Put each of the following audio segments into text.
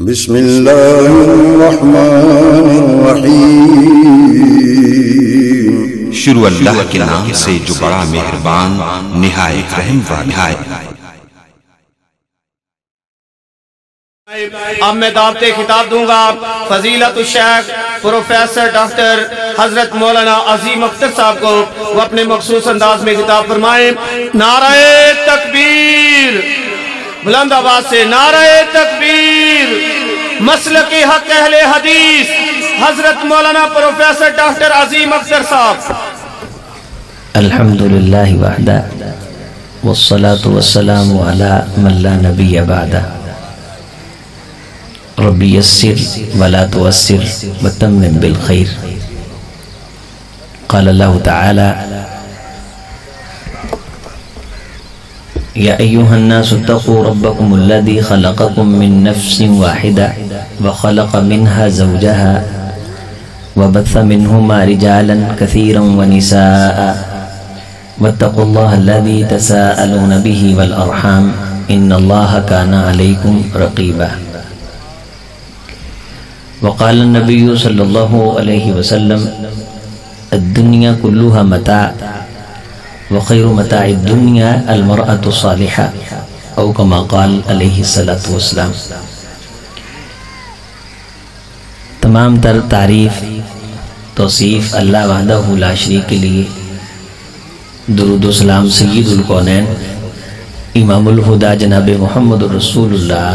بسم اللہ الرحمن الرحیم۔ شروع اللہ کے نام سے جو بڑا مہربان نہایت رحم والا ہے۔ اب میں دعوت خطاب دوں گا فضیلت الشیخ پروفیسر ڈاکٹر حضرت مولانا عظیم اختر صاحب کو، وہ اپنے مخصوص انداز میں خطاب فرمائیں۔ نعرہ تکبیر، بلند آواز سے نعرہ تکبیر۔ مسلک حق اہل حدیث حضرت مولانا پروفیسر ڈاکٹر عظیم اختر صاحب۔ الحمدللہ وحدہ والصلاة والسلام علی من لا نبی بعدہ۔ رب یسر ولا تعسر وتمم بالخیر۔ قال اللہ تعالی یا ایہا الناس اتقوا ربکم الذی خلقکم من نفس واحدہ وخلق منها زوجها وبث منهما رجالا كثيرا ونساء واتقوا الله الذي تساءلون به والأرحام إن الله كان عليكم رقيبا۔ وقال النبي صلى الله عليه وسلم الدنيا كلها متاع وخير متاع الدنيا المرأة الصالحة أو كما قال عليه الصلاة والسلام۔ تمام تر تعریف توصیف اللہ وحدہ لا شریک کے لیے، درود و سلام سید الکونین امام الہدیٰ جناب محمد رسول اللہ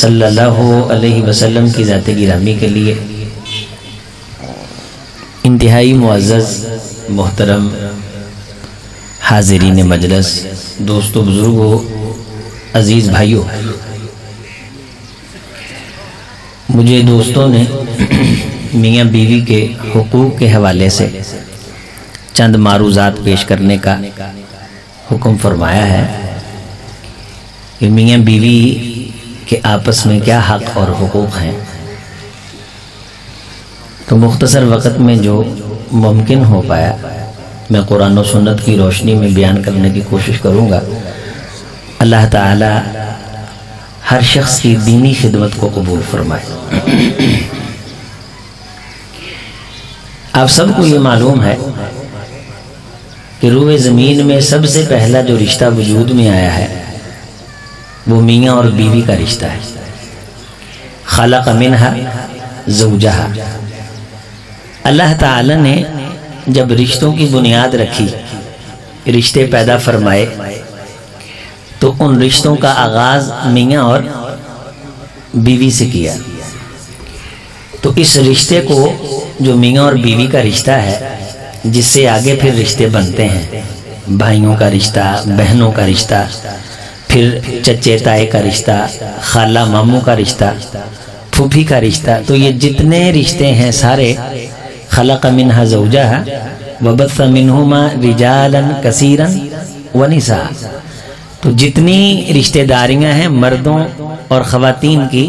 صلی اللہ علیہ وسلم کی ذات گرامی کے لیے۔ انتہائی معزز محترم حاضرین مجلس، دوستو، بزرگو، عزیز بھائیو، مجھے دوستوں نے میاں بیوی کے حقوق کے حوالے سے چند معروضات پیش کرنے کا حکم فرمایا ہے کہ میاں بیوی کے آپس میں کیا حق اور حقوق ہیں۔ تو مختصر وقت میں جو ممکن ہو پایا میں قرآن و سنت کی روشنی میں بیان کرنے کی کوشش کروں گا۔ اللہ تعالی ہر شخص کی دینی خدمت کو قبول فرمائے۔ آپ سب کو یہ معلوم ہے کہ روئے زمین میں سب سے پہلا جو رشتہ وجود میں آیا ہے وہ میاں اور بیوی کا رشتہ ہے۔ خلق منہا زوجہا۔ اللہ تعالی نے جب رشتوں کی بنیاد رکھی، رشتے پیدا فرمائے، تو ان رشتوں کا آغاز میاں اور بیوی سے کیا۔ تو اس رشتے کو جو میاں اور بیوی کا رشتہ ہے، جس سے آگے پھر رشتے بنتے ہیں، بھائیوں کا رشتہ، بہنوں کا رشتہ، پھر چچے تائے کا رشتہ، خالہ ماموں کا رشتہ، پھوپھی کا رشتہ، تو یہ جتنے رشتے ہیں سارے خلق منہا زوجہا وبث منہما رجالا کثیرا ونساء۔ تو جتنی رشتہ داریاں ہیں مردوں اور خواتین کی،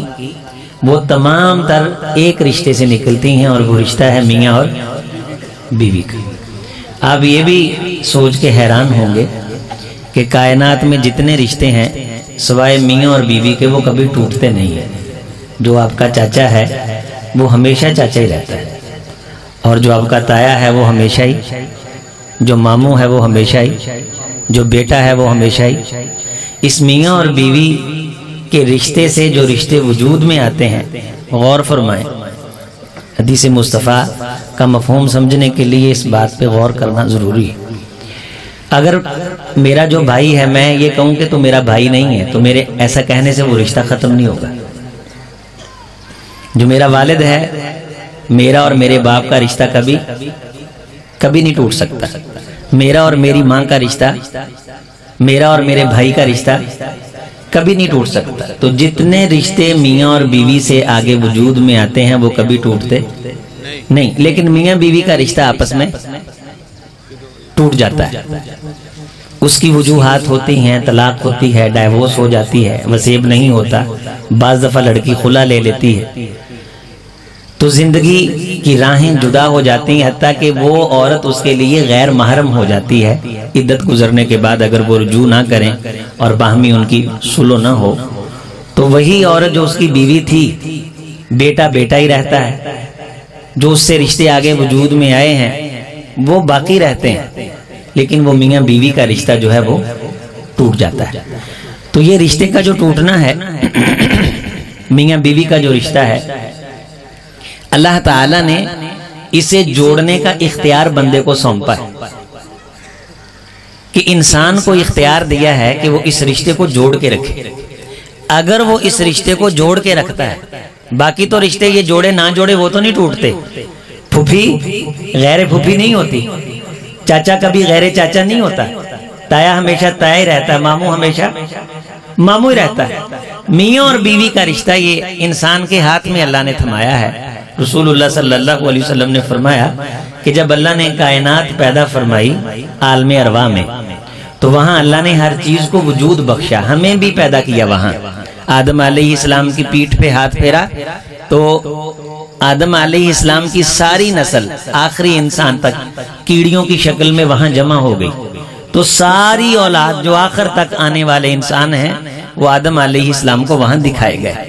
وہ تمام تر ایک رشتے سے نکلتی ہیں، اور وہ رشتہ ہے میاں اور بیوی کا۔ آپ یہ بھی سوچ کے حیران ہوں گے کہ کائنات میں جتنے رشتے ہیں سوائے میاں اور بیوی کے وہ کبھی ٹوٹتے نہیں ہیں۔ جو آپ کا چاچا ہے وہ ہمیشہ چاچا ہی رہتا ہے، اور جو آپ کا تایا ہے وہ ہمیشہ ہی، جو ماموں ہے وہ ہمیشہ ہی، جو بیٹا ہے وہ ہمیشہ ہی۔ اس میاں اور بیوی کے رشتے سے جو رشتے وجود میں آتے ہیں، غور فرمائیں، حدیث مصطفیٰ کا مفہوم سمجھنے کے لیے اس بات پہ غور کرنا ضروری ہے۔ اگر میرا جو بھائی ہے میں یہ کہوں کہ تو میرا بھائی نہیں ہے، تو میرے ایسا کہنے سے وہ رشتہ ختم نہیں ہوگا۔ جو میرا والد ہے، میرا اور میرے باپ کا رشتہ کبھی نہیں ٹوٹ سکتا۔ میرا اور میری ماں کا رشتہ، میرا اور میرے بھائی کا رشتہ کبھی نہیں ٹوٹ سکتا۔ تو جتنے رشتے میاں اور بیوی سے آگے وجود میں آتے ہیں وہ کبھی ٹوٹتے نہیں، لیکن میاں بیوی کا رشتہ آپس میں ٹوٹ جاتا ہے۔ اس کی وجوہات ہوتی ہیں، طلاق ہوتی ہے، ڈائیورس ہو جاتی ہے، وصیب نہیں ہوتا، بعض دفعہ لڑکی خلا لے لیتی ہے، تو زندگی کی راہیں جدا ہو جاتی ہیں، حتیٰ کہ وہ عورت اس کے لیے غیر محرم ہو جاتی ہے۔ عدت گزرنے کے بعد اگر وہ رجوع نہ کریں اور باہمی ان کی صلح نہ ہو تو وہی عورت جو اس کی بیوی تھی، بیٹا بیٹا ہی رہتا ہے، جو اس سے رشتے آگے وجود میں آئے ہیں وہ باقی رہتے ہیں، لیکن وہ میاں بیوی کا رشتہ جو ہے وہ ٹوٹ جاتا ہے۔ تو یہ رشتے کا جو ٹوٹنا ہے، میاں بیوی کا جو رشتہ ہے، اللہ تعالی نے اسے جوڑنے کا اختیار بندے کو سونپا ہے، کہ انسان کو اختیار دیا ہے کہ وہ اس رشتے کو جوڑ کے رکھے۔ اگر وہ اس رشتے کو جوڑ کے رکھتا ہے، باقی تو رشتے یہ جوڑے نہ جوڑے وہ تو نہیں ٹوٹتے۔ پھوپھی غیر پھوپھی نہیں ہوتی، چاچا کبھی غیر چاچا نہیں ہوتا، تایا ہمیشہ تایا ہی رہتا ہے، ماموں ہمیشہ ماموں ہی رہتا ہے۔ میاں اور بیوی کا رشتہ یہ انسان کے ہاتھ میں اللہ نے تھمایا ہے۔ رسول اللہ صلی اللہ علیہ وسلم نے فرمایا کہ جب اللہ نے کائنات پیدا فرمائی عالم ارواح میں، تو وہاں اللہ نے ہر چیز کو وجود بخشا، ہمیں بھی پیدا کیا۔ وہاں آدم علیہ السلام کی پیٹھ پہ ہاتھ پھیرا تو آدم علیہ السلام کی ساری نسل آخری انسان تک کیڑیوں کی شکل میں وہاں جمع ہو گئی۔ تو ساری اولاد جو آخر تک آنے والے انسان ہیں وہ آدم علیہ السلام کو وہاں دکھائے گئے۔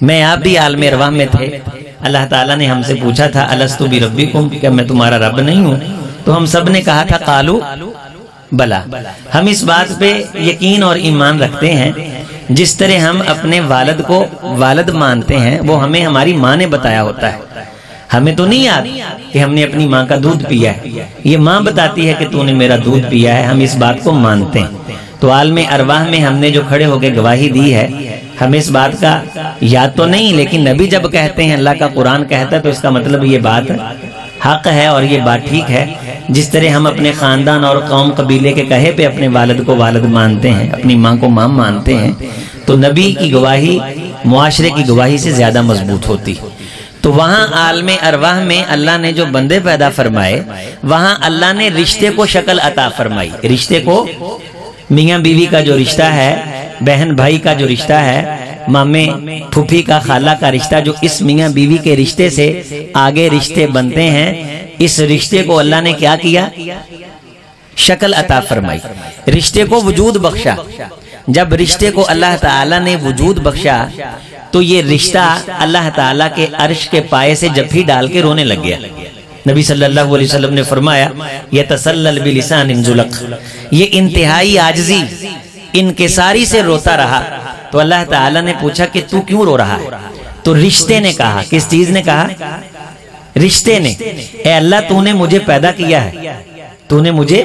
میں آپ بھی عالم ارواح میں تھے، اللہ تعالیٰ نے ہم سے پوچھا تھا الستو بربکم، کیا میں تمہارا رب نہیں ہوں؟ تو ہم سب نے کہا تھا قالو بلا۔ ہم اس بات پہ یقین اور ایمان رکھتے ہیں، جس طرح ہم اپنے والد کو والد مانتے ہیں وہ ہمیں ہماری ماں نے بتایا ہوتا ہے۔ ہمیں تو نہیں یاد کہ ہم نے اپنی ماں کا دودھ پیا ہے، یہ ماں بتاتی ہے کہ تو نے میرا دودھ پیا ہے، ہم اس بات کو مانتے ہیں۔ تو عالم ارواح میں ہم نے جو کھڑے ہو کے گواہی دی ہے، ہمیں اس بات کا یاد تو نہیں، لیکن نبی جب کہتے ہیں، اللہ کا قرآن کہتا ہے، تو اس کا مطلب یہ بات حق ہے اور یہ بات ٹھیک ہے۔ جس طرح ہم اپنے خاندان اور قوم قبیلے کے کہے پہ اپنے والد کو والد مانتے ہیں، اپنی ماں کو ماں مانتے ہیں، تو نبی کی گواہی معاشرے کی گواہی سے زیادہ مضبوط ہوتی۔ تو وہاں عالم ارواح میں اللہ نے جو بندے پیدا فرمائے، وہاں اللہ نے رشتے کو شکل عطا فرمائی۔ رشتے کو میاں بیوی کا جو رشتہ ہے، بہن بھائی کا جو رشتہ ہے، مامے پھوپھی کا خالہ کا رشتہ، جو اس میاں بیوی کے رشتے سے آگے رشتے بنتے ہیں، اس رشتے کو اللہ نے کیا کیا؟ شکل عطا فرمائی، رشتے کو وجود بخشا۔ جب رشتے کو اللہ تعالیٰ نے وجود بخشا تو یہ رشتہ اللہ تعالیٰ کے عرش کے پائے سے جپھی ڈال کے رونے لگ گیا۔ نبی صلی اللہ علیہ وسلم نے فرمایا یتسلل بلسان زلق، یہ انتہائی عاجزی انکساری سے روتا رہا۔ تو اللہ تعالیٰ نے پوچھا کہ تو کیوں رو رہا ہے؟ تو رشتے نے کہا، کس چیز نے کہا؟ رشتے نے، اے اللہ تو نے مجھے پیدا کیا ہے، تو نے مجھے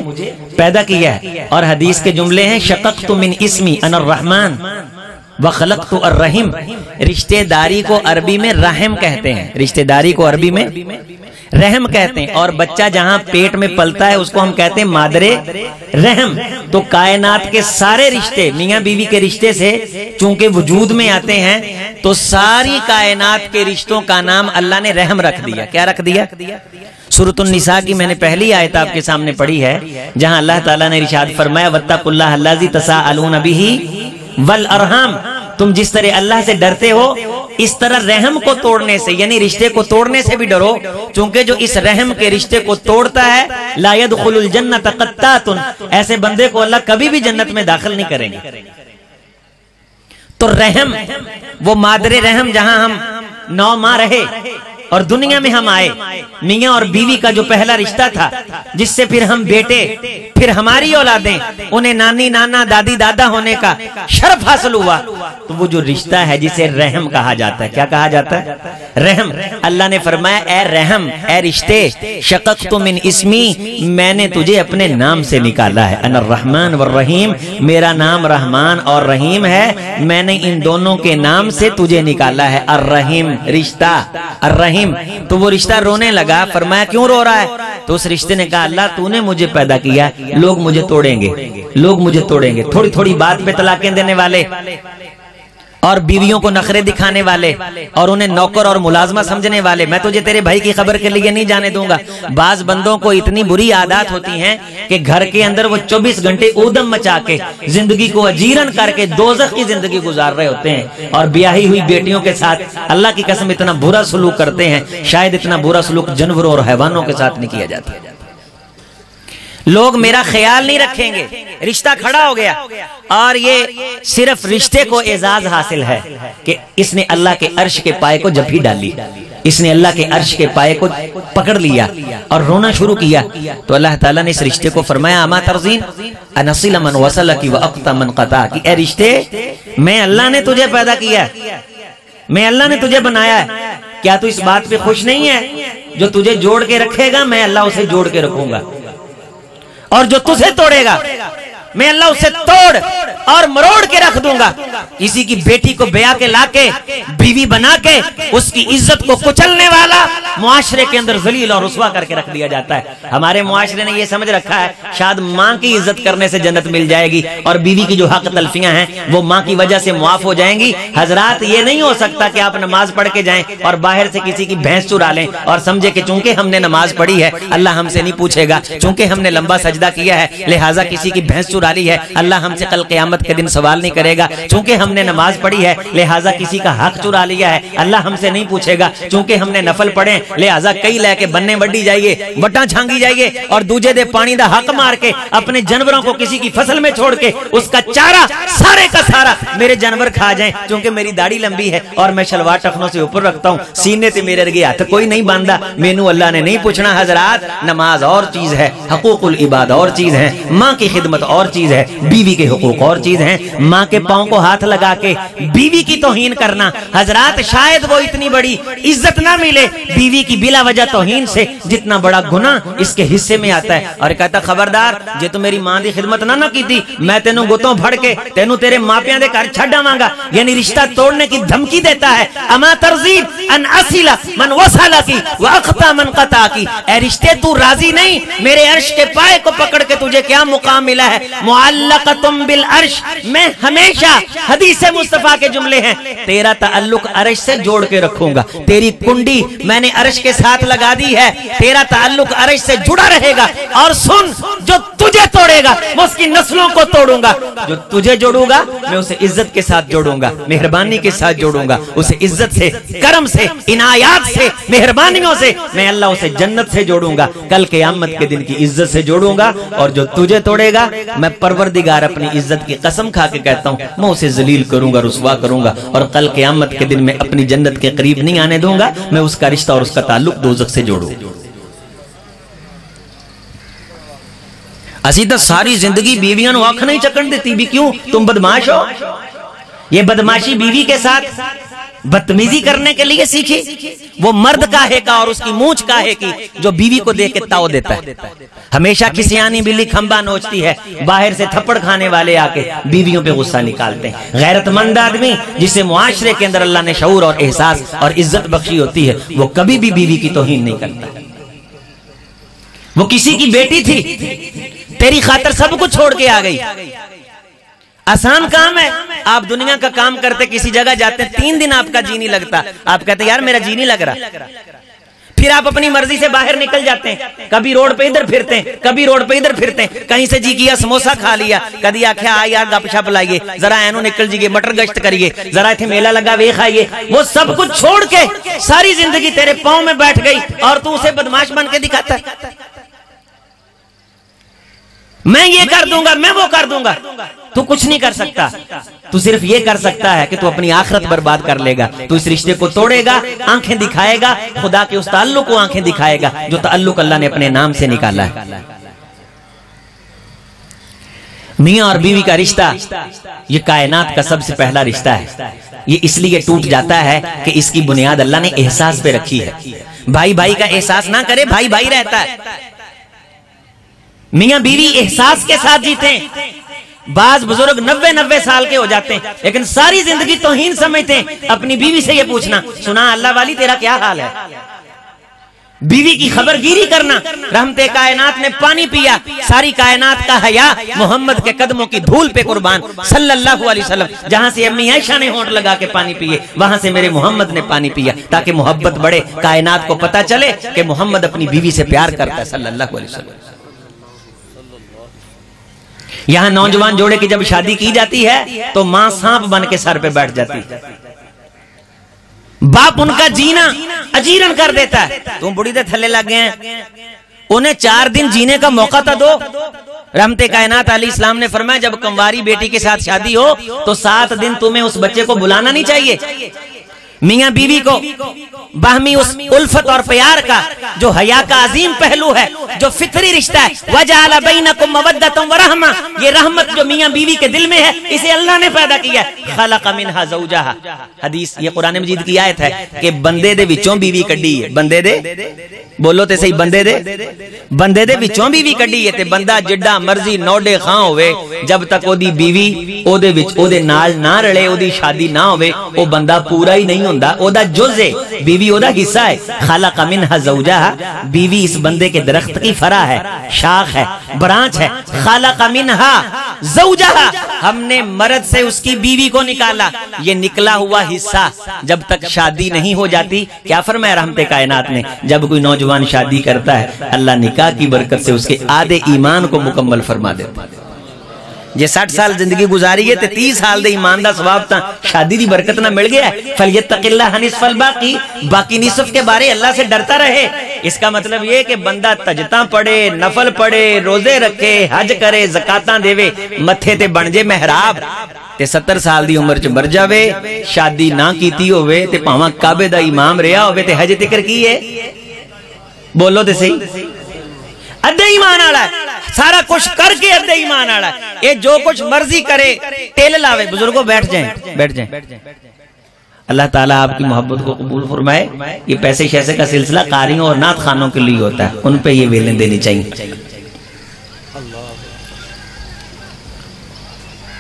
پیدا کیا ہے۔ اور حدیث کے جملے ہیں شققت من اسمی انا الرحمن وخلقت الرحم۔ رشتے داری کو عربی میں رحم کہتے ہیں، رشتے داری کو عربی میں رحم کہتے ہیں، اور بچہ جہاں پیٹ میں پلتا ہے اس کو ہم کہتے ہیں مادر رحم۔ تو کائنات کے سارے رشتے میاں بیوی کے رشتے سے چونکہ وجود میں آتے ہیں، تو ساری کائنات کے رشتوں کا نام اللہ نے رحم رکھ دیا۔ کیا رکھ دیا؟ سورۃ النساء کی میں نے پہلی آیت آپ کے سامنے پڑھی ہے، جہاں اللہ تعالیٰ نے ارشاد فرمایا واتقوا اللہ الذی تساءلون بہ والارحام، تم جس طرح اللہ سے ڈرتے ہو اس طرح رحم کو توڑنے سے، یعنی رشتے کو توڑنے سے بھی ڈرو، چونکہ جو اس رحم کے رشتے کو توڑتا ہے لا يدخل الجنۃ قطات، ایسے بندے کو اللہ کبھی بھی جنت میں داخل نہیں کریں گے۔ تو رحم، وہ مادر رحم جہاں ہم 9 ماہ رہے اور دنیا میں ہم آئے، میاں اور بیوی کا جو پہلا رشتہ تھا، جس سے پھر ہم بیٹے، پھر ہماری اولادیں، انہیں نانی نانا دادی دادا ہونے کا شرف حاصل ہوا، تو وہ جو رشتہ ہے جسے رحم کہا جاتا ہے۔ کیا کہا جاتا ہے؟ رحم۔ اللہ نے فرمایا اے رحم، اے رشتے، شققت من اسمی، میں نے تجھے اپنے نام سے نکالا ہے، انا الرحمن والرحیم، میرا نام رحمان اور رحیم ہے، میں نے ان دونوں کے نام سے تجھے نکالا ہے، الرحیم، رشتہ الرحیم۔ تو وہ رشتہ رونے لگا، فرمایا کیوں رو رہا ہے؟ تو اس رشتے نے کہا اللہ تو نے مجھے پیدا کیا، لوگ مجھے توڑیں گے، لوگ مجھے توڑیں گے، تھوڑی تھوڑی بات پہ طلاقیں دینے والے اور بیویوں کو نخرے دکھانے والے اور انہیں نوکر اور ملازمہ سمجھنے والے، میں تجھے تیرے بھائی کی خبر کے لیے نہیں جانے دوں گا۔ بعض بندوں کو اتنی بری عادات ہوتی ہیں کہ گھر کے اندر وہ 24 گھنٹے اودم مچا کے زندگی کو اجیرن کر کے دوزخ کی زندگی گزار رہے ہوتے ہیں، اور بیاہی ہوئی بیٹیوں کے ساتھ اللہ کی قسم اتنا برا سلوک کرتے ہیں، شاید اتنا برا سلوک جانوروں اور حیوانوں کے ساتھ نہیں کیا جاتا۔ لوگ میرا خیال نہیں رکھیں گے، رشتہ کھڑا ہو گیا، اور یہ صرف رشتے کو اعزاز حاصل ہے کہ اس نے اللہ کے عرش کے پائے کو جپھی ڈالی، اس نے اللہ کے عرش کے پائے کو پکڑ لیا اور رونا شروع کیا، تو اللہ تعالیٰ نے اس رشتے کو فرمایا اما ترضین ان اصل من وصلک واقطع من قطعک، اے رشتے میں اللہ نے تجھے پیدا کیا ہے، میں اللہ نے تجھے بنایا ہے، کیا تو اس بات پہ خوش نہیں ہے جو تجھے جوڑ کے رکھے گا میں اللہ اسے جوڑ کے رکھوں گا، اور جو تجھے توڑے گا میں اللہ اسے توڑ اور مروڑ کے رکھ دوں گا۔ کسی کی بیٹی کو بیاہ کے لا کے بیوی بنا کے اس کی عزت کو کچلنے والا معاشرے کے اندر ذلیل اور رسوا کر کے رکھ دیا جاتا ہے۔ ہمارے معاشرے نے یہ سمجھ رکھا ہے شاید ماں کی عزت کرنے سے جنت مل جائے گی اور بیوی کی جو حق تلفیاں ہیں وہ ماں کی وجہ سے معاف ہو جائیں گی۔ حضرات یہ نہیں ہو سکتا کہ آپ نماز پڑھ کے جائیں اور باہر سے کسی کی بھینس چرا لیں اور سمجھے کہ چونکہ ہم نے نماز پڑھی ہے اللہ ہم سے نہیں پوچھے گا، چونکہ ہم نے لمبا سجدہ کیا ہے لہٰذا کسی کی بھینس چرا لی ہے اللہ ہم سے کل قیامت کے دن سوال نہیں کرے گا، چونکہ ہم نے نماز پڑھی ہے لہٰذا کسی کا حق چرا لیا ہے اللہ ہم سے نہیں پوچھے گا، چونکہ ہم نے نفل پڑھے لہٰذا کئی لے کے بننے وڈی جائیے وٹاں چھانگی جائیے اور دوجے دے پانی دا حق مار کے اپنے جانوروں کو کسی کی فصل میں چھوڑ کے اس کا چارہ سارے کا سارا میرے جانور کھا جائیں، چونکہ میری داڑھی لمبی ہے اور میں شلوار ٹخنوں سے اوپر رکھتا ہوں، سینے تے میرے رگے ہاتھ کوئی نہیں باندھا، مینوں اللہ نے نہیں پوچھنا۔ حضرات نماز اور چیز ہے، حقوق العباد اور چیز ہے، ماں کی خدمت اور چیز ہے، بیوی کے حقوق اور چیز ہیں۔ ماں کے پاؤں کو ہاتھ لگا کے بیوی کی توہین کرنا، حضرات شاید وہ اتنی بڑی عزت نہ ملے بیوی کی بلا وجہ توہین سے جتنا بڑا گناہ اس کے حصے میں آتا ہے، اور کہتا خبردار جے تو میری ماں دی خدمت نہ کیتی میں تینوں گتوں پھڑ کے تینوں تیرے ماں پیاں دے گھر چھڈ آواں گا، یعنی رشتہ توڑنے کی دھمکی دیتا ہے۔ اما ترضین ان اصل من وصلک واقطع من قطعک، اے رشتے تو راضی نہیں میرے عرش کے پائے کو پکڑ کے تجھے کیا مقام ملا ہے؟ معلقۃ بالعرش، میں ہمیشہ حدیث مصطفیٰ کے جملے ہیں تیرا تعلق عرش سے جوڑ کے رکھوں گا، تیری کنڈی میں نے عرش کے ساتھ لگا دی ہے، تیرا تعلق عرش سے جڑا رہے گا، اور سن جو تجھے توڑے گا میں اس کی نسلوں کو توڑوں گا، جو تجھے جوڑوں گا میں اسے عزت کے ساتھ جوڑوں گا، مہربانی کے ساتھ جوڑوں گا، اسے عزت سے کرم سے عنایات سے مہربانیوں سے میں اللہ اسے جنت سے جوڑوں گا، کل قیامت کے دن کی عزت سے جوڑوں گا، اور جو تجھے توڑے گا میں پروردگار اپنی عزت کی قسم کھا کے کہتا ہوں میں اسے ذلیل کروں گا، رسوا کروں گا، اور کل قیامت کے دن میں اپنی جنت کے قریب نہیں آنے دوں گا، میں اس کا رشتہ اور اس کا تعلق دوزخ سے جوڑوں۔ اسی تو ساری زندگی بیویاں نو آنکھ نہیں چکن دیتی بھی کیوں تم بدماش ہو، یہ بدماشی بیوی کے ساتھ بدتمیزی کرنے کے لیے سیکھی، وہ مرد کاہے کا اور اس کی مونچھ کاہے کی جو بیوی کو دیکھ کے تاؤ دیتا ہے۔ ہمیشہ کسی آنی بلی کھمبا نوچتی ہے، باہر سے تھپڑ کھانے والے آ کے بیویوں پہ غصہ نکالتے ہیں۔ غیرت مند آدمی جسے معاشرے کے اندر اللہ نے شعور اور احساس اور عزت بخشی ہوتی ہے وہ کبھی بھی بیوی کی توہین نہیں کرتا۔ وہ کسی کی بیٹی تھی تیری خاطر سب کچھ چھوڑ کے آ گئی، آسان کام ہے، آپ دنیا کا کام کرتے کسی جگہ جاتے ہیں 3 دن آپ کا جی نہیں لگتا، آپ کہتے ہیں یار میرا جی نہیں لگ رہا، پھر آپ اپنی مرضی سے باہر نکل جاتے ہیں، کبھی روڈ پہ ادھر پھرتے ہیں کبھی روڈ پہ ادھر پھرتے ہیں، کہیں سے جی کیا سموسا کھا لیا، کدی آکھیا آ یار گپ شپ لائیے ذرا اینو نکل جیے مٹر گشت کریے ذرا ایتھے میلہ لگا ویکھ آئیے، وہ سب کچھ چھوڑ کے ساری زندگی تیرے پاؤں میں بیٹھ گئی اور تو اسے بدماش بن کے دکھاتا ہے میں یہ کر دوں گا میں وہ کر دوں گا، تو کچھ نہیں کر سکتا، تو صرف یہ کر سکتا ہے کہ تو اپنی آخرت برباد کر لے گا، تو اس رشتے کو توڑے گا، آنکھیں دکھائے گا، خدا کے اس تعلق کو آنکھیں دکھائے گا جو تعلق اللہ نے اپنے نام سے نکالا ہے۔ میاں اور بیوی کا رشتہ یہ کائنات کا سب سے پہلا رشتہ ہے، یہ اس لیے ٹوٹ جاتا ہے کہ اس کی بنیاد اللہ نے احساس پہ رکھی ہے، بھائی بھائی کا احساس نہ کرے بھائی بھائی رہتا ہے، میاں بیوی احساس کے ساتھ جیتے ہیں، بعض بزرگ 90 سال کے ہو جاتے ہیں لیکن ساری زندگی توہین سمجھتے ہیں، اپنی بیوی سے یہ پوچھنا سنا اللہ والی تیرا کیا حال ہے، بیوی کی خبر گیری کرنا، رحمت کائنات نے پانی پیا، ساری کائنات کا حیا محمد کے قدموں کی دھول پہ قربان صلی اللہ علیہ وسلم، جہاں سے امی عائشہ نے ہونٹ لگا کے پانی پیے وہاں سے میرے محمد نے پانی پیا تاکہ محبت بڑھے، کائنات کو پتا چلے کہ محمد اپنی بیوی سے پیار کرتا ہے صلی اللہ علیہ وسلم۔ یہاں نوجوان جوڑے کی جب شادی کی جاتی ہے تو ماں سانپ بن کے سر پہ بیٹھ جاتی، باپ ان کا جینا اجیرن کر دیتا ہے، تم بڑی دے تھلے لگ گئے ہیں، انہیں 4 دن جینے کا موقع تو دو۔ رحمت کائنات علیہ السلام نے فرمایا جب کنواری بیٹی کے ساتھ شادی ہو تو 7 دن تمہیں اس بچے کو بلانا نہیں چاہیے۔ میاں بیوی کو باہمی اس الفت اور پیار کا جو حیا کا عظیم پہلو ہے، جو فطری رشتہ ہے، وَجَعَلَ بَيْنَكُمْ مَوَدَّةً وَرَحْمَةً، یہ رحمت جو میاں بیوی کے دل میں ہے اسے اللہ نے پیدا کیا ہے۔ خَلَقَ مِنْهَا زَوْجَهَا، حدیث یہ قرآن مجید کی آیت ہے کہ بندے دے وچوں بیوی کڈی ہے، بندے دے بولو تے صحیح، بندے دے وچوں بیوی کڈی ہے تے بندہ جڈا مرضی نوڈے خاں ہوئے جب تک او دی بیوی او دے وچ او دے نال نہ رلے، او دی شادی نہ ہوئے، او بندہ پورا ہی نہیں ہوندا، او دا جز ہے، بیوی او دا حصہ ہے۔ خلق منها زوجها، بیوی اس بندے کے درخت کی فرع ہے، شاخ ہے، برانچ ہے۔ خلق منها زوجها، ہم نے مرد سے اس کی بیوی کو نکالا، یہ نکلا ہوا حصہ جب تک شادی نہیں ہو جاتی، کیا فرمایا رحمت کائنات نے، جب کوئی نوجوان شادی کرتا ہے اللہ نکاح کی برکت سے اس کے آدھے ایمان کو مکمل فرما دیتا ہے۔ جے 60 سال زندگی گزاری ہے تے 30 سال دے ایمان دا ثواب تا شادی دی برکت نہ مل گیا ہے۔ فَلْيَتَّقِ اللَّهَ نِصْفَ الْبَاقِي، باقی نصف کے بارے اللہ سے ڈرتا رہے۔ اس کا مطلب یہ کہ بندہ تجتاں پڑھے، نفل پڑھے، روزے رکھے، حج کرے، زکاتاں دے، متھے تے بن جے محراب تے 70 سال دی عمر چ مر جاوے، شادی نہ کیتی ہوئے تے پاواں کعبے دا امام رہیا ہوئے تے حج تکر کی ہے، بولو تے صحیح، ادھے ایمان آڑا ہے، سارا کچھ کر کے ادھے ایمان آڑا ہے، یہ جو کچھ مرضی کرے ٹیل لاوے۔ بزرگوں بیٹھ جائیں۔ اللہ تعالیٰ آپ کی محبت کو قبول فرمائے۔ یہ پیسے شیسے کا سلسلہ قاریوں اور نعت خانوں کے لیے ہوتا ہے، ان پہ یہ ویلیں دینی چاہیے۔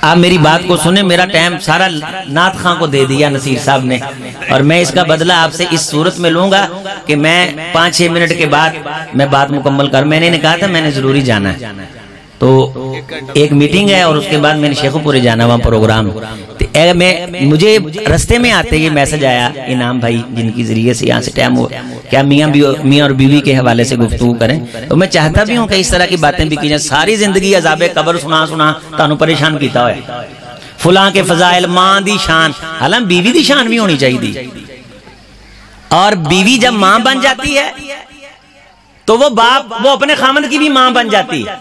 آپ میری بات کو سنیں، میرا ٹائم سارا نعت خان کو دے دیا نصیر صاحب نے، اور میں اس کا بدلہ آپ سے اس صورت میں لوں گا کہ میں 5-6 منٹ کے بعد میں بات مکمل کر، میں نے کہا تھا میں نے ضروری جانا ہے، تو ایک میٹنگ ہے اور اس کے بعد میں نے شیخو پورے جانا وہاں پروگرام، مجھے رستے میں آتے یہ میسج آیا انعام بھائی جن کی ذریعے سے یہاں سے ٹائم ہوا، کیا میاں اور بیوی کے حوالے سے گفتگو کریں، تو میں چاہتا بھی ہوں کہ اس طرح کی باتیں بھی کی جائیں۔ ساری زندگی عذاب قبر سنا تانوں پریشان کیتا ہوئے، فلاں کے فضائل، ماں دی شان، حالانکہ بیوی دی شان بھی ہونی چاہیے، اور بیوی جب ماں بن جاتی ہے تو وہ باپ وہ اپنے خامند کی بھی ماں بن جاتی ہے،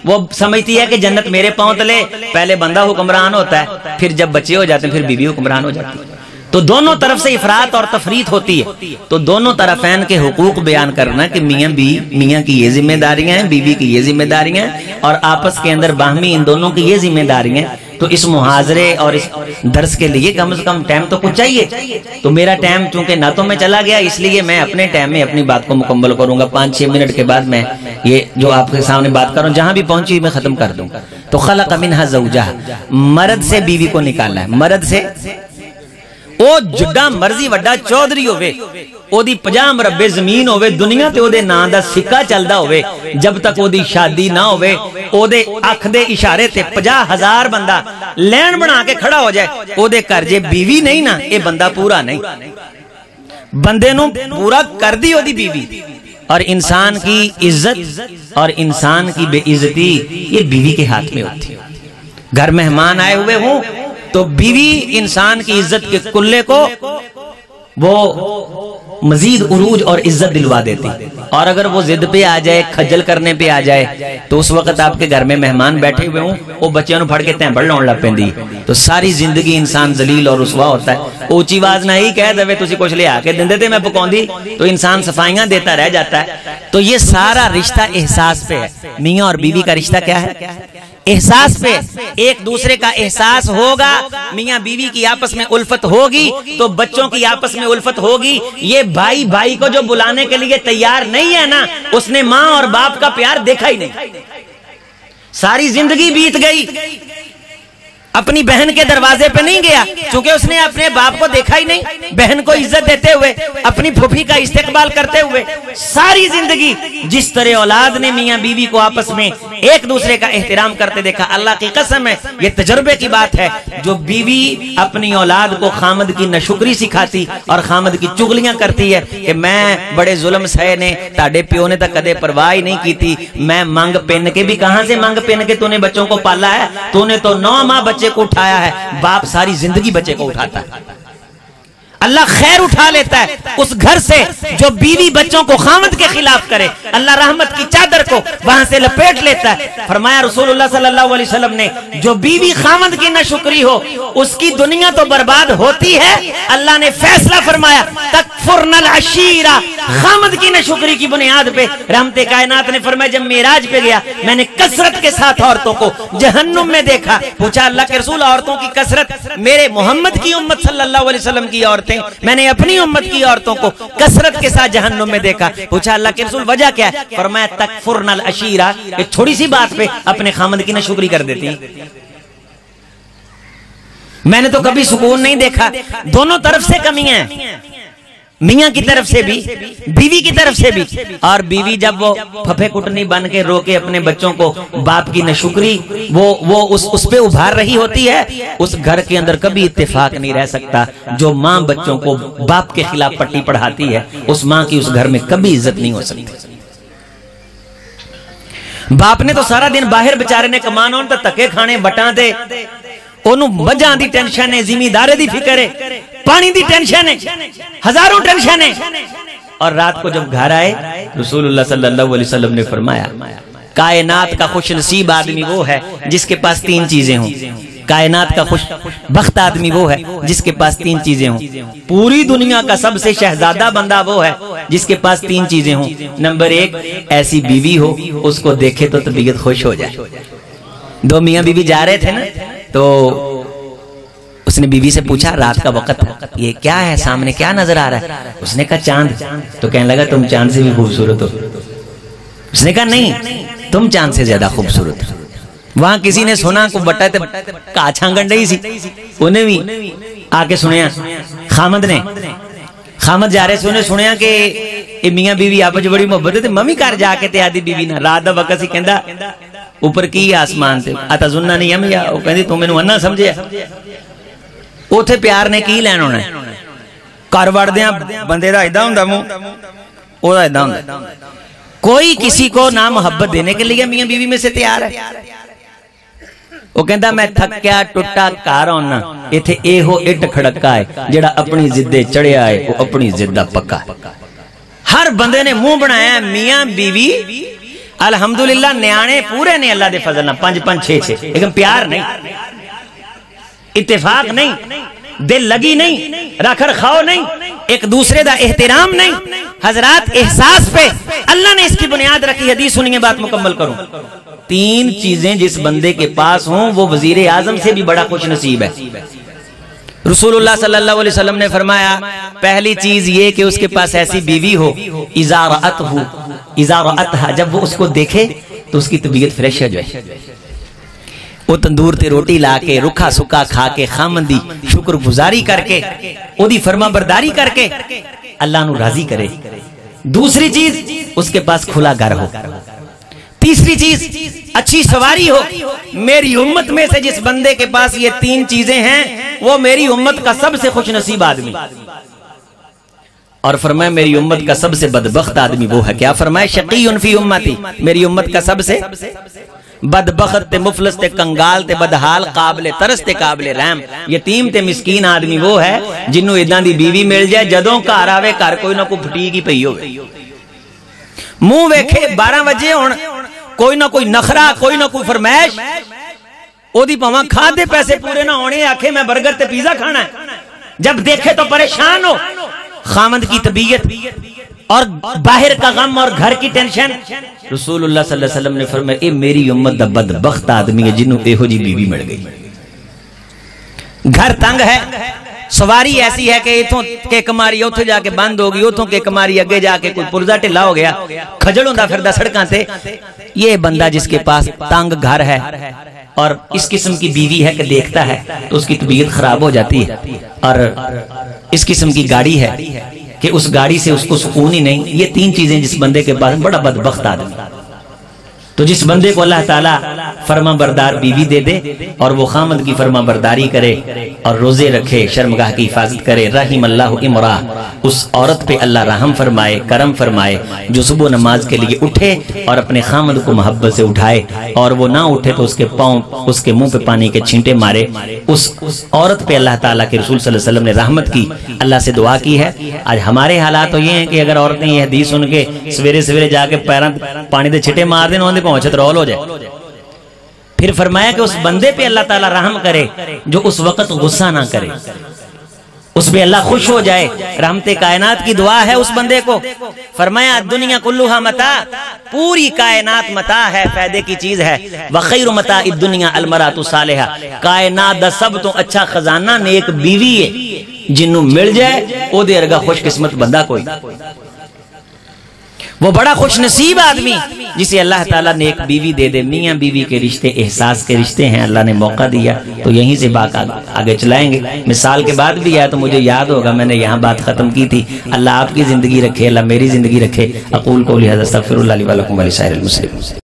وہ سمجھتی ہے کہ جنت میرے پاؤں تلے، پہلے بندہ حکمران ہوتا ہے، پھر جب بچے ہو جاتے ہیں پھر بیوی حکمران ہو جاتی ہے، تو دونوں طرف سے افراط اور تفریط ہوتی ہے، تو دونوں طرفین کے حقوق بیان کرنا کہ میاں کی یہ ذمہ داریاں ہیں، بیوی کی یہ ذمہ داریاں ہیں، اور آپس کے اندر باہمی ان دونوں کی یہ ذمہ داریاں ہیں، تو اس محاضرے اور اس درس کے لیے کم از کم ٹائم تو کچھ چاہیے۔ تو میرا ٹائم چونکہ نعتوں میں چلا گیا، اس لیے میں اپنے ٹائم میں اپنی بات کو مکمل کروں گا، 5-6 منٹ کے بعد میں یہ جو آپ کے سامنے بات کر رہا ہوں جہاں بھی پہنچی میں ختم کر دوں۔ تو خلق منها زوجها، مرد سے بیوی کو نکالا ہے، مرد سے او جڈا مرضی وڈا چودھری ہوئے، او دی 50 مربع زمین ہوئے، دنیا تے او دے نام دا سکہ چلدا ہوئے، جب تک او دی شادی نہ ہوئے، او دے اکھ دے اشارے تے 50,000 بندہ لین بنا کے کھڑا ہو جائے، او دے کر جے بیوی نہیں نا، اے بندہ پورا نہیں، بندے نو پورا کر دی او دی بیوی۔ اور انسان کی عزت اور انسان کی بے عزتی یہ بیوی کے ہاتھ میں ہوتی ہے۔ گھر مہمان آئے ہوئے ہوں تو بیوی انسان کی عزت کے کلے کو وہ مزید عروج اور عزت دلوا دیتی، اور اگر وہ ضد پہ آ جائے، کھجل کرنے پہ آ جائے، تو اس وقت آپ کے گھر میں مہمان بیٹھے ہوئے ہوں، وہ بچے نو پھڑ کے تینبڑ لون لگ پیندی، تو ساری زندگی انسان ذلیل اور رسوا ہوتا ہے۔ اونچی آواز نہ ہی کہہ دے تسی کچھ لے آ کے دندے تے میں پکوندی، تو انسان صفائیاں دیتا رہ جاتا ہے۔ تو یہ سارا رشتہ احساس پہ ہے۔ میاں اور بیوی کا رشتہ کیا ہے؟ احساس پہ، ایک دوسرے کا احساس ہوگا، میاں بیوی کی آپس میں الفت ہوگی تو بچوں کی آپس میں الفت ہوگی۔ یہ بھائی بھائی کو جو بلانے کے لیے تیار نہیں ہے نا، اس نے ماں اور باپ کا پیار دیکھا ہی نہیں۔ ساری زندگی بیت گئی، اپنی بہن کے دروازے پہ نہیں گیا چونکہ اس نے اپنے باپ کو دیکھا ہی نہیں، بہن کو عزت دیتے ہوئے، اپنی پھوپھی کا استقبال کرتے ہوئے ساری زندگی جس طرح اولاد نے میاں بیوی کو آپس میں ایک دوسرے کا احترام کرتے دیکھا، اللہ کی قسم ہے یہ تجربے کی بات ہے، جو بیوی اپنی اولاد کو خامد کی ناشکری سکھاتی اور خامد کی چغلیاں کرتی ہے کہ میں بڑے ظلم سہے نے، تاڑے پیو نے تک کدے پرواہ نہیں کیتی، میں منگ پین کے بھی کہاں سے منگ پین کے تو نے بچوں کو پالا ہے، تو نے تو 9 ماہ بچے کو اٹھایا ہے، باپ ساری زندگی بچے کو اٹھاتا ہے۔ اللہ خیر اٹھا لیتا ہے اس گھر سے جو بیوی بچوں کو خامد کے خلاف کرے، اللہ رحمت کی چادر کو وہاں سے لپیٹ لیتا ہے۔ فرمایا رسول اللہ صلی اللہ علیہ وسلم نے جو بیوی خامد کی ناشکری ہو اس کی دنیا تو برباد ہوتی ہے، اللہ نے فیصلہ فرمایا تکفرن العشیرہ، خامد کی ناشکری کی بنیاد پہ رحمت کائنات نے فرمایا جب معراج پہ گیا میں نے کثرت کے ساتھ عورتوں کو جہنم میں دیکھا۔ پوچھا اللہ کے رسول عورتوں کی کثرت، میرے محمد کی امت صلی اللہ علیہ وسلم کی عورتیں، میں نے اپنی امت کی عورتوں کو کثرت کے ساتھ جہنم میں دیکھا۔ پوچھا اللہ کے رسول وجہ کیا ہے؟ فرمایا تکفرن العشیرہ، ایک تھوڑی سی بات پہ اپنے خامد کی ناشکری کر دیتی ہیں۔ میں نے تو کبھی سکون نہیں دیکھا، دونوں طرف سے کمیاں ہیں، میاں کی طرف سے بھی بیوی کی طرف سے بھی۔ اور بیوی جب وہ پھپھے کٹنی بن کے رو کے اپنے بچوں کو باپ کی ناشکری وہ اس پہ ابھار رہی ہوتی ہے، اس گھر کے اندر کبھی اتفاق نہیں رہ سکتا۔ جو ماں بچوں کو باپ کے خلاف پٹی پڑھاتی ہے اس ماں کی اس گھر میں کبھی عزت نہیں ہو سکتی۔ باپ نے تو سارا دن باہر بیچارے نے کمانا تو تکے کھانے بٹاں دے، انہوں بجاں دی ٹینشن ہے، زمیندارے دی فکر ہے، پانی دی ٹینشن ہے، ہزاروں ٹینشن ہے۔ اور رات کو جب گھر آئے رسول اللہ صلی اللہ علیہ وسلم نے فرمایا کائنات کا خوش نصیب آدمی وہ ہے جس کے پاس تین چیزیں ہوں۔ کائنات کا خوش بخت آدمی وہ ہے جس کے پاس تین چیزیں ہوں۔ پوری دنیا کا سب سے شہزادہ بندہ وہ ہے جس کے پاس تین چیزیں ہوں۔ نمبر ایک، ایسی بیوی ہو اس کو دیکھے تو طبیعت خوش ہو جائے۔ دو میاں بیوی جا رہے تھے نا تو اس نے بیوی سے پوچھا رات کا وقت ہے، یہ کیا ہے سامنے، کیا نظر آ رہا ہے؟ اس نے کہا چاند۔ تو کہنے لگا تم چاند سے بھی خوبصورت ہو۔ اس نے کہا نہیں، تم چاند سے زیادہ خوبصورت ہو۔ وہاں کسی نے سنا کو بٹا تے کاچھاں گنڈئی سی، انہیں بھی آ کے سنیا خامد نے، خامد جا رہے سے انہیں سنیا کہ یہ میاں بیوی آپ جو بڑی محبت ہے، ممی کار جا کے تے آدھی بیوی نہ رات دا وقت سی کہندا اوپر کی آسمان سے اتظننی نہیں ہم یا وہ کہندی تو مینوں انا سمجھیا، اوتھے پیار نے کی لین ہونا ہے؟ کر وڑدیاں بندے دا ایدا ہوندا منہ، او دا ایدا ہوندا۔ کوئی کسی کو نہ محبت دینے کے لیے میاں بیوی میں سے تیار ہے؟ وہ کہندا میں تھکیا ٹوٹا گھر آنا، ایتھے اے ہو اٹ کھڑکا ہے جڑا اپنی ضد چڑھیا ہے وہ اپنی ضد دا پکا ہے۔ ہر بندے نے منہ بنایا ہے میاں بیوی، الحمدللہ نیانے پورے نے اللہ دے فضل نہ 5 5 6 6، لیکن پیار نہیں، اتفاق نہیں، دل لگی نہیں، رکھ رکھاؤ نہیں، ایک دوسرے دا احترام نہیں۔ حضرات احساس پہ اللہ نے اس کی بنیاد رکھی۔ حدیث سنیے بات مکمل کروں۔ تین چیزیں جس بندے کے پاس ہوں وہ وزیر اعظم سے بھی بڑا خوش نصیب ہے۔ رسول اللہ صلی اللہ علیہ وسلم نے فرمایا پہلی چیز یہ کہ اس کے پاس ایسی بیوی ہو اذا رأتها، جب وہ اس کو دیکھے تو اس کی طبیعت فریش ہو جائے، وہ تندور تے روٹی لا کے رکھا سکا کھا کے خامن دی شکر گزاری کر کے او دی فرما برداری کر کے اللہ نو راضی کرے۔ دوسری چیز اس کے پاس کھلا گھر ہو۔ تیسری چیز اچھی سواری ہو۔ میری امت میں سے جس بندے کے پاس یہ تین چیزیں ہیں وہ میری امت کا سب سے خوش نصیب آدمی۔ اور فرمایا میری امت کا سب سے بدبخت آدمی وہ ہے، کیا فرمایا شقی فی امتی، میری امت کا سب سے بدبخت تے مفلس تے کنگال تے بدحال قابل ترس تے قابل رحم یتیم تے مسکین آدمی وہ ہے جنہوں اداں دی بیوی مل جائے جدوں گھر آوے گھر کوئی نہ کوئی پھٹی کی پئی ہوے، منہ ویکھے 12 بجے ہون کوئی نہ کوئی نخرا کوئی نہ کوئی فرمائش، او دی پاواں کھا دے پیسے پورے نہ ہونے آکھے میں برگر تے پیزا کھانا ہے، جب دیکھے تو پریشان ہو۔ خامد کی طبیعت اور باہر کا غم اور گھر کی ٹینشن۔ رسول اللہ صلی اللہ علیہ وسلم نے فرمایا اے میری امت دا بدبخت آدمی ہے جنہوں ایہو جی بیوی مل گئی۔ گھر تنگ ہے، سواری ایسی ہے کہ ایتھوں کے کماری اوتھے جا کے بند ہوگی، اوتھوں کے کماری اگے جا کے کوئی پرزا ٹھلا ہو گیا، کھجل ہوندا پھردا سڑکاں تے۔ یہ بندہ جس کے پاس تنگ گھر ہے اور اس قسم کی بیوی ہے کہ دیکھتا ہے تو اس کی طبیعت خراب ہو جاتی ہے، اور اس قسم کی گاڑی ہے کہ اس گاڑی سے اس کو سکون ہی نہیں۔ یہ تین چیزیں جس بندے کے پاس بڑا بدبخت آدمی۔ تو جس بندے کو اللہ تعالیٰ فرما بردار بیوی دے دے اور وہ خامد کی فرما برداری کرے اور روزے رکھے، شرمگاہ کی حفاظت کرے، رحم اللہ امرا، اس عورت پہ اللہ رحم فرمائے، کرم فرمائے جو صبح نماز کے لیے اٹھے اور اپنے خامد کو محبت سے اٹھائے، اور وہ نہ اٹھے تو اس کے پاؤں، اس کے منہ پہ پانی کے چھینٹے مارے۔ اس عورت پہ اللہ تعالیٰ کے رسول صلی اللہ علیہ وسلم نے رحمت کی، اللہ سے دعا کی ہے۔ آج ہمارے حالات تو یہ ہیں کہ اگر عورتیں یہ حدیث سن کے سویرے سویرے جا کے پیراں پانی دے چھٹے مار دیں، انہوں نے پہنچت رول ہو جائے۔ پھر فرمایا کہ اس بندے پہ اللہ تعالیٰ رحم کرے جو اس وقت غصہ نہ کرے، اس پہ اللہ خوش ہو جائے۔ رحمت کائنات کی دعا ہے اس بندے کو۔ فرمایا دنیا کلھا متاع، پوری کائنات متاع ہے، فائدے کی چیز ہے۔ وخیر متاع الدنیا المرأۃ الصالحہ، کائنات دا سب تو اچھا خزانہ نیک بیوی ہے، جنوں مل جائے او دے ارگا خوش قسمت بندہ کوئی۔ وہ بڑا خوش نصیب آدمی جسے اللہ تعالیٰ نے ایک بیوی دے دے۔ میاں بیوی کے رشتے احساس کے رشتے ہیں، اللہ نے موقع دیا تو یہیں سے بات آگے چلائیں گے۔ مثال کے بعد بھی آیا تو مجھے یاد ہوگا، میں نے یہاں بات ختم کی تھی۔ اللہ آپ کی زندگی رکھے، اللہ میری زندگی رکھے۔ اقول قولی ھذا استغفر اللہ لی ولکم ولسائر المسلمین۔